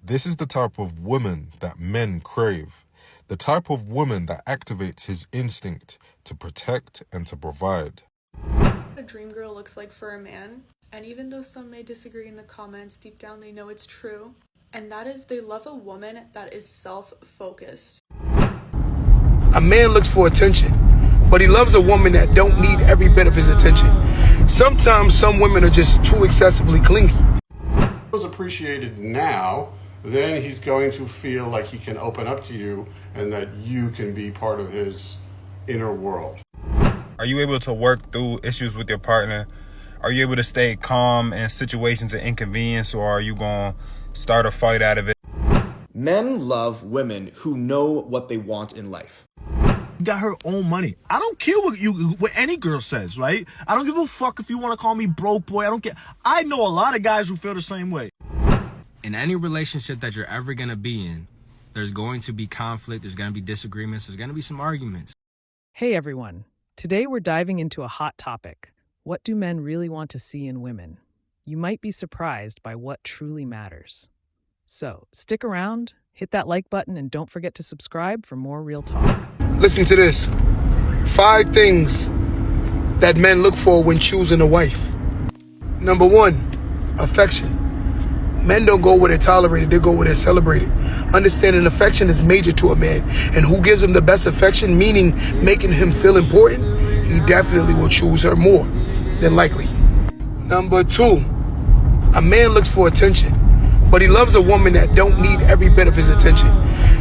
This is the type of woman that men crave, the type of woman that activates his instinct to protect and to provide. A dream girl looks like for a man, and even though some may disagree in the comments, deep down they know it's true, and that is they love a woman that is self-focused. A man looks for attention, but he loves a woman that don't need every bit of his attention. Sometimes some women are just too excessively clingy. Is appreciated now, then he's going to feel like he can open up to you and that you can be part of his inner world. Are you able to work through issues with your partner? Are you able to stay calm in situations of inconvenience, or are you going to start a fight out of it? Men love women who know what they want in life. Got her own money. I don't care what any girl says, right? I don't give a fuck if you want to call me broke boy. I don't care. I know a lot of guys who feel the same way. In any relationship that you're ever going to be in, there's going to be conflict, there's going to be disagreements, there's going to be some arguments. Hey everyone. Today we're diving into a hot topic. What do men really want to see in women? You might be surprised by what truly matters. So, stick around, hit that like button, and don't forget to subscribe for more real talk. Listen to this. 5 things that men look for when choosing a wife. Number 1, affection. Men don't go where they're tolerated, they go where they're celebrated. Understanding affection is major to a man, and who gives him the best affection, meaning making him feel important, he definitely will choose her more than likely. Number 2, a man looks for attention, but he loves a woman that don't need every bit of his attention.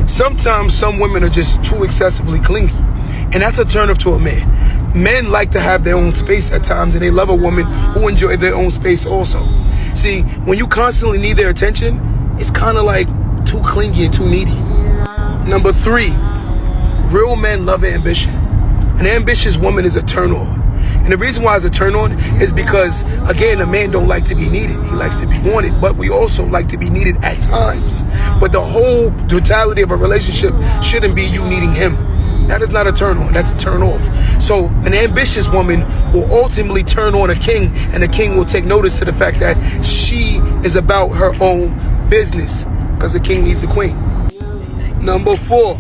Sometimes some women are just too excessively clingy, and that's a turn off to a man. Men like to have their own space at times, and they love a woman who enjoys their own space also. See, when you constantly need their attention, it's kind of like too clingy and too needy. Number 3, real men love ambition. An ambitious woman is a turn on. And the reason why it's a turn on is because, again, a man don't like to be needed. He likes to be wanted, but we also like to be needed at times. But the whole totality of a relationship shouldn't be you needing him. That is not a turn on, that's a turn off. So an ambitious woman will ultimately turn on a king, and the king will take notice to the fact that she is about her own business, because the king needs a queen. Number 4,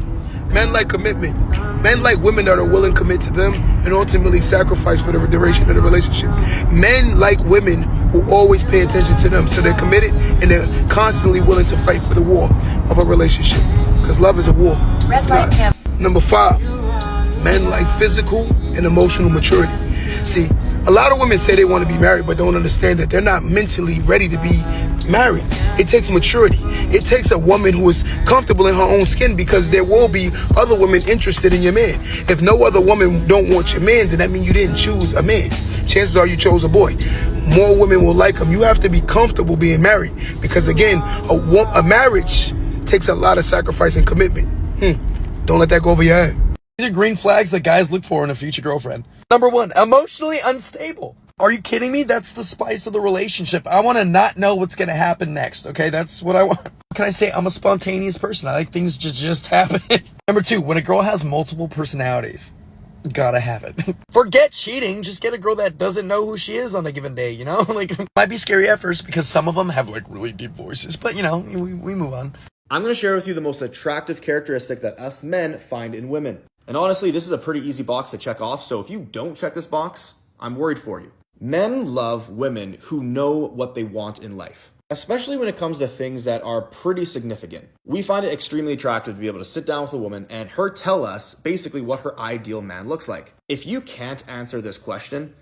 men like commitment. Men like women that are willing to commit to them and ultimately sacrifice for the duration of the relationship. Men like women who always pay attention to them, so they're committed and they're constantly willing to fight for the war of a relationship, because love is a war. It's not. Number 5, men like physical and emotional maturity. See, a lot of women say they want to be married but don't understand that they're not mentally ready to be married. It takes maturity. It takes a woman who is comfortable in her own skin, because there will be other women interested in your man. If no other woman don't want your man, then that means you didn't choose a man. Chances are you chose a boy. More women will like him. You have to be comfortable being married, because again, a marriage takes a lot of sacrifice and commitment. Don't let that go over your head. These are green flags that guys look for in a future girlfriend. Number 1, emotionally unstable. Are you kidding me? That's the spice of the relationship. I want to not know what's going to happen next, okay? That's what I want. What can I say? I'm a spontaneous person. I like things to just happen. Number 2, when a girl has multiple personalities, gotta have it. Forget cheating. Just get a girl that doesn't know who she is on a given day, you know? Like, it might be scary at first because some of them have, like, really deep voices. But, you know, we move on. I'm going to share with you the most attractive characteristic that us men find in women. And honestly, this is a pretty easy box to check off, so if you don't check this box, I'm worried for you. Men love women who know what they want in life, especially when it comes to things that are pretty significant. We find it extremely attractive to be able to sit down with a woman and her tell us basically what her ideal man looks like. If you can't answer this question,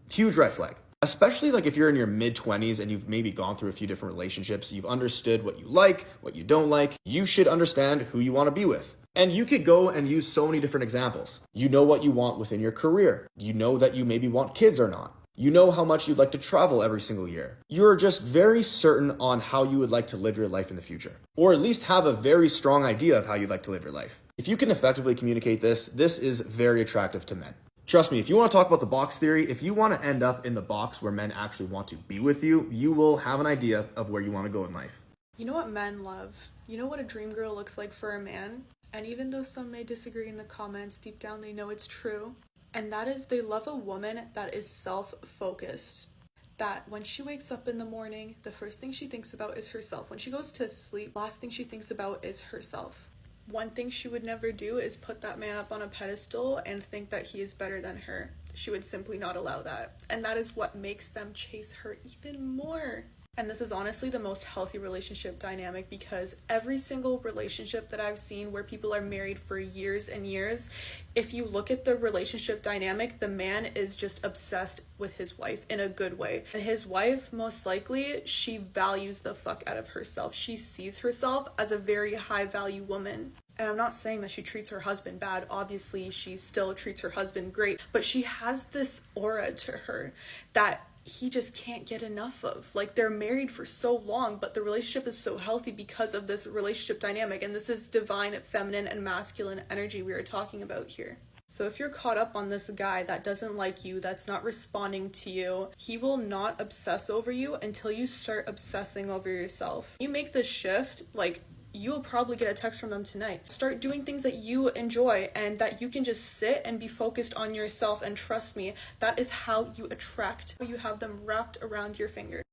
huge red flag. Especially like if you're in your mid-20s and you've maybe gone through a few different relationships, you've understood what you like, what you don't like, you should understand who you want to be with. And you could go and use so many different examples. You know what you want within your career. You know that you maybe want kids or not. You know how much you'd like to travel every single year. You're just very certain on how you would like to live your life in the future. Or at least have a very strong idea of how you'd like to live your life. If you can effectively communicate this, this is very attractive to men. Trust me, if you want to talk about the box theory, if you want to end up in the box where men actually want to be with you, you will have an idea of where you want to go in life. You know what men love? You know what a dream girl looks like for a man? And even though some may disagree in the comments, deep down they know it's true. And that is they love a woman that is self-focused. that when she wakes up in the morning, the first thing she thinks about is herself. When she goes to sleep, last thing she thinks about is herself. One thing she would never do is put that man up on a pedestal and think that he is better than her. She would simply not allow that. And that is what makes them chase her even more. And this is honestly the most healthy relationship dynamic, because every single relationship that I've seen where people are married for years and years, if you look at the relationship dynamic, the man is just obsessed with his wife in a good way. And his wife, most likely, she values the fuck out of herself. She sees herself as a very high value woman. And I'm not saying that she treats her husband bad. Obviously, she still treats her husband great. But she has this aura to her that he just can't get enough of. Like, they're married for so long, but the relationship is so healthy because of this relationship dynamic. And this is divine feminine and masculine energy we are talking about here. So if you're caught up on this guy that doesn't like you, that's not responding to you, he will not obsess over you until you start obsessing over yourself. You make this shift, like, you will probably get a text from them tonight. Start doing things that you enjoy and that you can just sit and be focused on yourself, and trust me, that is how you attract. You have them wrapped around your finger.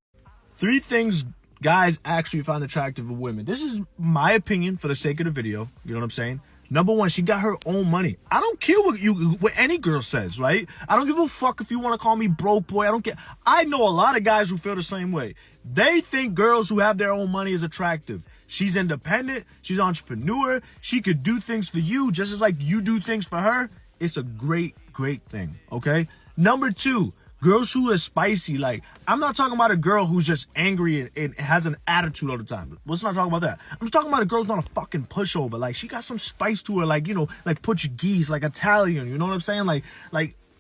3 things guys actually find attractive of women. This is my opinion for the sake of the video. You know what I'm saying? Number 1, she got her own money. I don't care what any girl says, right? I don't give a fuck if you want to call me broke boy. I don't care. I know a lot of guys who feel the same way. They think girls who have their own money is attractive. She's independent. She's an entrepreneur. She could do things for you just as like you do things for her. It's a great, great thing, okay? Number 2, girls who are spicy. Like, I'm not talking about a girl who's just angry and has an attitude all the time. Let's not talk about that. I'm just talking about a girl who's not a fucking pushover. Like, she got some spice to her, like, you know, like Portuguese, like Italian, you know what I'm saying? Like,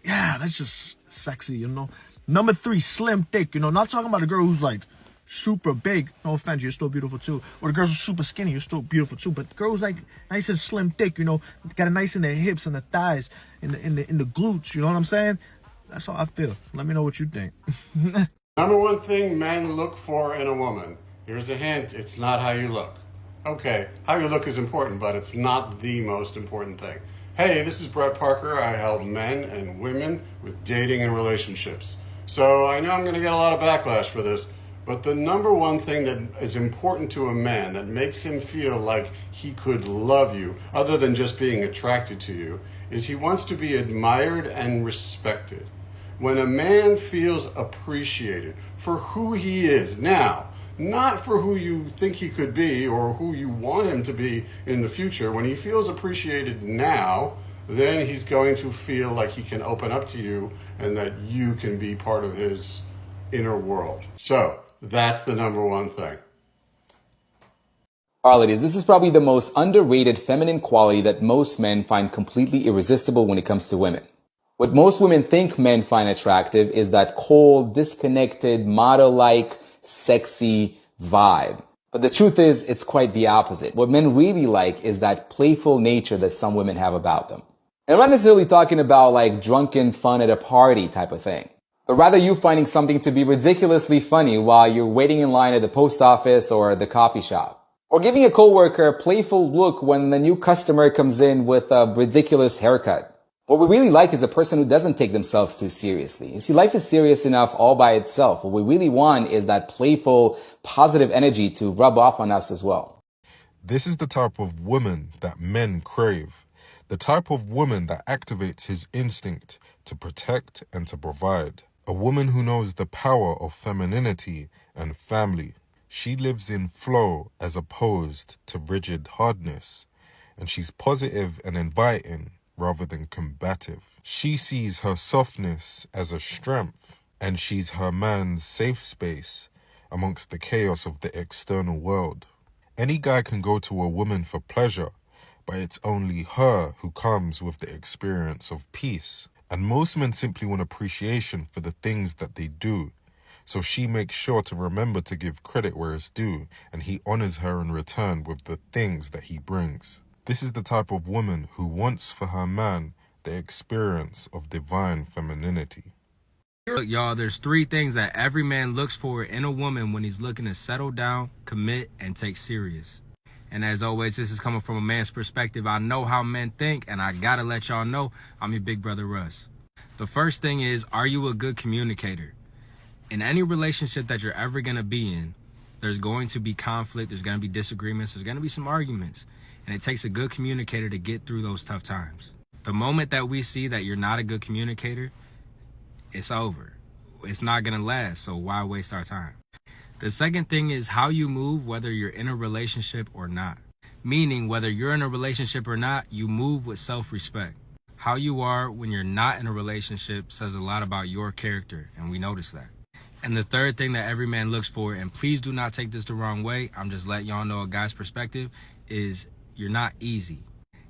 yeah, that's just sexy, you know? Number 3, slim, thick, you know? Not talking about a girl who's like super big. No offense, you're still beautiful too. Or the girls are super skinny, you're still beautiful too. But girls like nice and slim, thick, you know, got it nice in their hips and the thighs, in the glutes, you know what I'm saying? That's how I feel. Let me know what you think. Number 1 thing men look for in a woman. Here's a hint, it's not how you look. Okay, how you look is important, but it's not the most important thing. Hey, this is Brett Parker. I help men and women with dating and relationships. So I know I'm going to get a lot of backlash for this, but the number 1 thing that is important to a man that makes him feel like he could love you, other than just being attracted to you, is he wants to be admired and respected. When a man feels appreciated for who he is now, not for who you think he could be or who you want him to be in the future, when he feels appreciated now, then he's going to feel like he can open up to you and that you can be part of his inner world. So that's the number 1 thing. All right, ladies, this is probably the most underrated feminine quality that most men find completely irresistible when it comes to women. What most women think men find attractive is that cold, disconnected, model-like, sexy vibe. But the truth is, it's quite the opposite. What men really like is that playful nature that some women have about them. And I'm not necessarily talking about like drunken fun at a party type of thing, but rather you finding something to be ridiculously funny while you're waiting in line at the post office or the coffee shop. Or giving a coworker a playful look when the new customer comes in with a ridiculous haircut. What we really like is a person who doesn't take themselves too seriously. You see, life is serious enough all by itself. What we really want is that playful, positive energy to rub off on us as well. This is the type of woman that men crave. The type of woman that activates his instinct to protect and to provide. A woman who knows the power of femininity and family. She lives in flow as opposed to rigid hardness. And she's positive and inviting rather than combative. She sees her softness as a strength, and she's her man's safe space amongst the chaos of the external world. Any guy can go to a woman for pleasure, but it's only her who comes with the experience of peace. And most men simply want appreciation for the things that they do. So she makes sure to remember to give credit where it's due, and he honors her in return with the things that he brings. This is the type of woman who wants for her man the experience of divine femininity. Look, y'all, there's 3 things that every man looks for in a woman when he's looking to settle down, commit, and take serious. And as always, this is coming from a man's perspective. I know how men think, and I gotta let y'all know I'm your big brother Russ. The first thing is, are you a good communicator? In any relationship that you're ever going to be in, there's going to be conflict, there's going to be disagreements, there's going to be some arguments. And it takes a good communicator to get through those tough times. The moment that we see that you're not a good communicator, it's over. It's not going to last, so why waste our time? The second thing is how you move, whether you're in a relationship or not. Meaning, whether you're in a relationship or not, you move with self-respect. How you are when you're not in a relationship says a lot about your character, and we notice that. And the third thing that every man looks for, and please do not take this the wrong way, I'm just letting y'all know a guy's perspective, is you're not easy.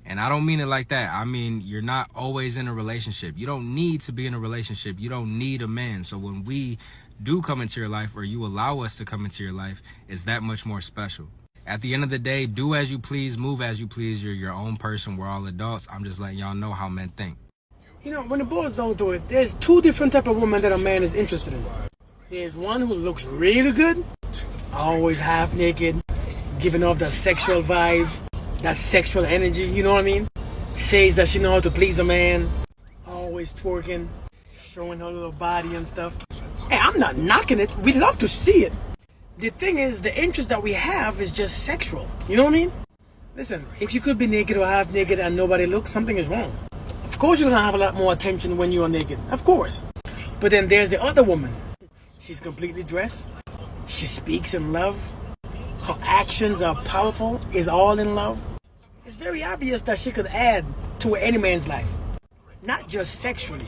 And I don't mean it like that. I mean, you're not always in a relationship. You don't need to be in a relationship. You don't need a man. So when we do come into your life, or you allow us to come into your life, it's that much more special. At the end of the day, do as you please, move as you please. You're your own person. We're all adults. I'm just letting y'all know how men think. You know, when it boils down to it, there's two different type of women that a man is interested in. There's one who looks really good, always half naked, giving off that sexual vibe, that sexual energy, you know what I mean? Says that she knows how to please a man, always twerking, showing her little body and stuff. Hey, I'm not knocking it. We love to see it. The thing is, the interest that we have is just sexual. You know what I mean? Listen, if you could be naked or half naked and nobody looks, something is wrong. Of course you're gonna have a lot more attention when you are naked. Of course. But then there's the other woman. She's completely dressed. She speaks in love. Her actions are powerful, is all in love. It's very obvious that she could add to any man's life. Not just sexually,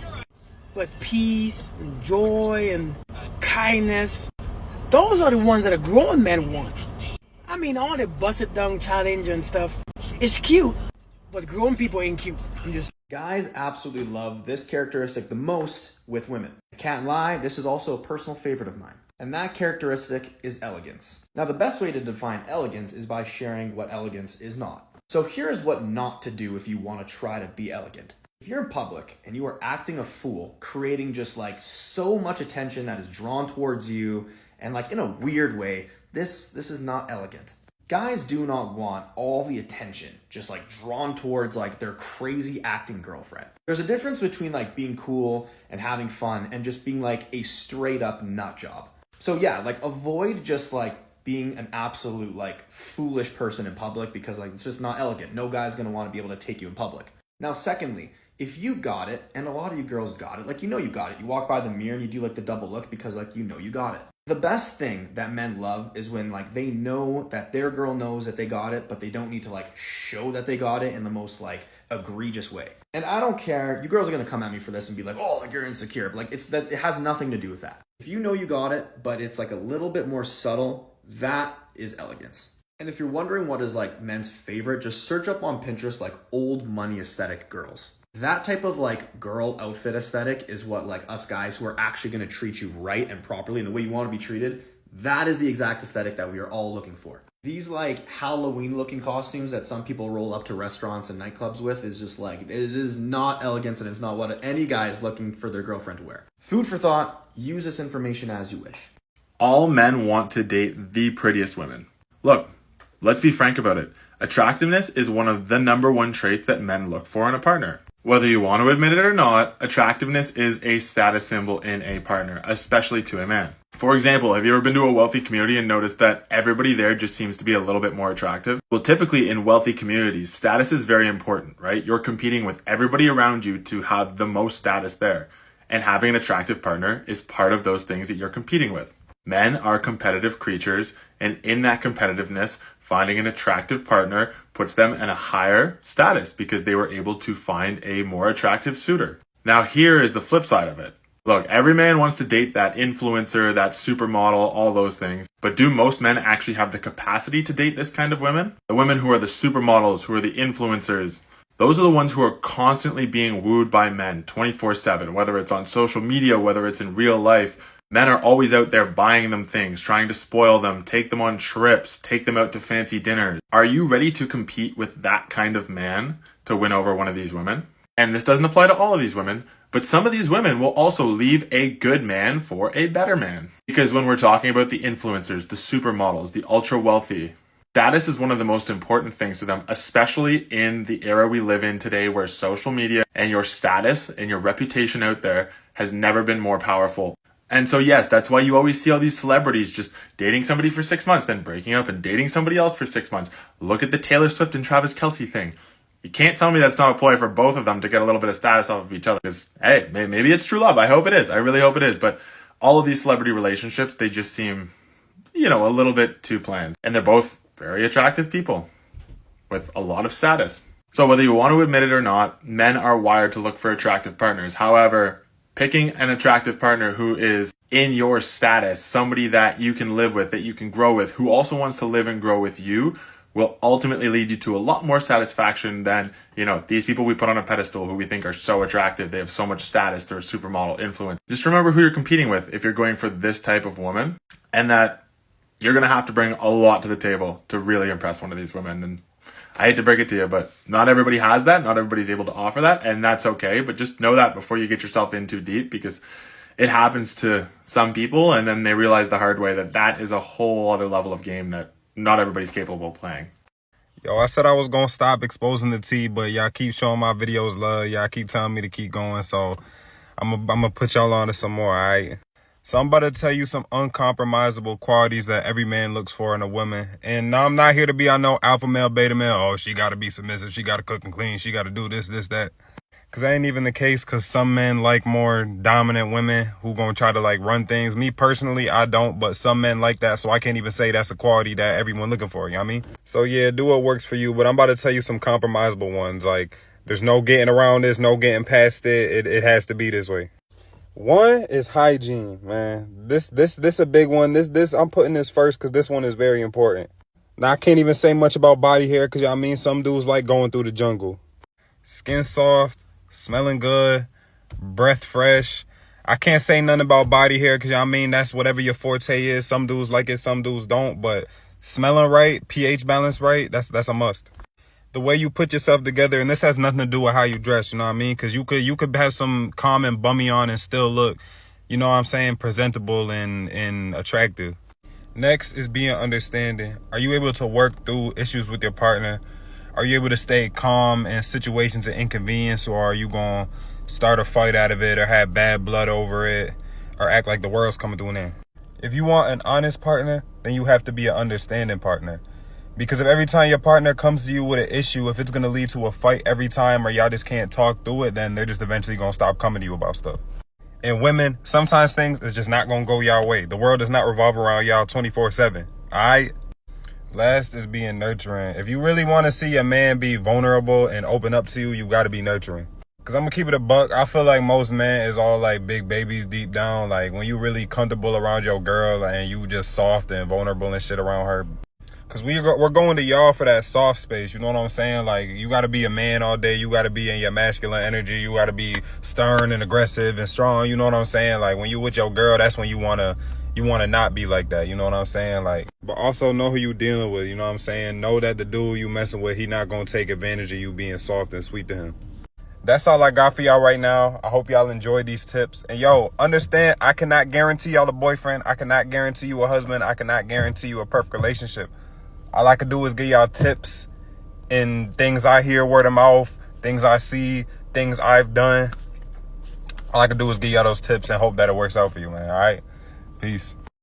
but peace and joy and kindness. Those are the ones that a grown man want. I mean, all the bust it down challenge and stuff, it's cute, but grown people ain't cute. Guys absolutely love this characteristic the most with women. I can't lie, this is also a personal favorite of mine. And that characteristic is elegance. Now, the best way to define elegance is by sharing what elegance is not. So here's what not to do if you want to try to be elegant. If you're in public and you are acting a fool, creating just like so much attention that is drawn towards you, and like in a weird way, this is not elegant. Guys do not want all the attention just like drawn towards like their crazy acting girlfriend. There's a difference between like being cool and having fun and just being like a straight up nut job. So yeah, like avoid just like being an absolute like foolish person in public, because like it's just not elegant. No guy's gonna want to be able to take you in public. Now, secondly, if you got it, and a lot of you girls got it, like you know you got it. You walk by the mirror and you do like the double look because like you know you got it. The best thing that men love is when like they know that their girl knows that they got it, but they don't need to like show that they got it in the most like egregious way. And I don't care, you girls are gonna come at me for this and be like, oh, like you're insecure. But like it has nothing to do with that. If you know you got it, but it's like a little bit more subtle, that is elegance. And if you're wondering what is like men's favorite, just search up on Pinterest like old money aesthetic girls. That type of like girl outfit aesthetic is what like us guys who are actually going to treat you right and properly and the way you want to be treated, that is the exact aesthetic that we are all looking for. These like Halloween looking costumes that some people roll up to restaurants and nightclubs with is just like, it is not elegance, and it's not what any guy is looking for their girlfriend to wear. Food for thought, use this information as you wish. All men want to date the prettiest women. Look, let's be frank about it. Attractiveness is one of the #1 traits that men look for in a partner. Whether you want to admit it or not, attractiveness is a status symbol in a partner, especially to a man. For example, have you ever been to a wealthy community and noticed that everybody there just seems to be a little bit more attractive? Well, typically in wealthy communities, status is very important, right? You're competing with everybody around you to have the most status there. And having an attractive partner is part of those things that you're competing with. Men are competitive creatures, and in that competitiveness, finding an attractive partner puts them in a higher status because they were able to find a more attractive suitor. Now, here is the flip side of it. Look, every man wants to date that influencer, that supermodel, all those things. But do most men actually have the capacity to date this kind of women? The women who are the supermodels, who are the influencers, those are the ones who are constantly being wooed by men 24/7, whether it's on social media, whether it's in real life. Men are always out there buying them things, trying to spoil them, take them on trips, take them out to fancy dinners. Are you ready to compete with that kind of man to win over one of these women? And this doesn't apply to all of these women, but some of these women will also leave a good man for a better man. Because when we're talking about the influencers, the supermodels, the ultra wealthy, status is one of the most important things to them, especially in the era we live in today where social media and your status and your reputation out there has never been more powerful. And so, yes, that's why you always see all these celebrities just dating somebody for 6 months, then breaking up and dating somebody else for 6 months. Look at the Taylor Swift and Travis Kelce thing. You can't tell me that's not a ploy for both of them to get a little bit of status off of each other. Because, hey, maybe it's true love. I hope it is. I really hope it is. But all of these celebrity relationships, they just seem, a little bit too planned. And they're both very attractive people with a lot of status. So whether you want to admit it or not, men are wired to look for attractive partners. However, picking an attractive partner who is in your status, somebody that you can live with, that you can grow with, who also wants to live and grow with you, will ultimately lead you to a lot more satisfaction than, these people we put on a pedestal who we think are so attractive. They have so much status. They're a supermodel influence. Just remember who you're competing with if you're going for this type of woman, and that you're going to have to bring a lot to the table to really impress one of these women. And I hate to break it to you, but not everybody has that. Not everybody's able to offer that, and that's okay. But just know that before you get yourself in too deep, because it happens to some people, and then they realize the hard way that is a whole other level of game that not everybody's capable of playing. Yo, I said I was going to stop exposing the tea, but y'all keep showing my videos love. Y'all keep telling me to keep going, so I'm going to put y'all on to some more, all right? So I'm about to tell you some uncompromisable qualities that every man looks for in a woman. And now I'm not here to be, alpha male, beta male. Oh, she got to be submissive. She got to cook and clean. She got to do this, that. Because that ain't even the case, because some men like more dominant women who going to try to, run things. Me, personally, I don't, but some men like that, so I can't even say that's a quality that everyone looking for, you know what I mean? So, yeah, do what works for you, but I'm about to tell you some compromisable ones. There's no getting around this, no getting past it. It has to be this way. One is hygiene, man. This a big one. This I'm putting this first because this one is very important. Now, I can't even say much about body hair because, some dudes like going through the jungle. Skin soft, smelling good, breath fresh. I can't say nothing about body hair because, that's whatever your forte is. Some dudes like it, some dudes don't. But smelling right, pH balance right, that's a must. The way you put yourself together, and this has nothing to do with how you dress, you know what I mean? Because you could have some common bummy on and still look, presentable and attractive. Next is being understanding. Are you able to work through issues with your partner? Are you able to stay calm in situations of inconvenience, or are you going to start a fight out of it or have bad blood over it or act like the world's coming to an end? If you want an honest partner, then you have to be an understanding partner. Because if every time your partner comes to you with an issue, if it's going to lead to a fight every time or y'all just can't talk through it, then they're just eventually going to stop coming to you about stuff. And women, sometimes things is just not going to go y'all way. The world does not revolve around y'all 24/7. All right? Last is being nurturing. If you really want to see a man be vulnerable and open up to you, you got to be nurturing. Because I'm going to keep it a buck. I feel like most men is all big babies deep down. When you really comfortable around your girl and you just soft and vulnerable and shit around her. Because we're going to y'all for that soft space, you know what I'm saying? You got to be a man all day. You got to be in your masculine energy. You got to be stern and aggressive and strong, you know what I'm saying? When you with your girl, that's when you want to not be like that, you know what I'm saying? But also know who you dealing with, you know what I'm saying? Know that the dude you messing with, he not going to take advantage of you being soft and sweet to him. That's all I got for y'all right now. I hope y'all enjoyed these tips. And understand, I cannot guarantee y'all a boyfriend. I cannot guarantee you a husband. I cannot guarantee you a perfect relationship. All I can do is give y'all tips and things I hear word of mouth, things I see, things I've done. All I can do is give y'all those tips and hope that it works out for you, man. All right? Peace.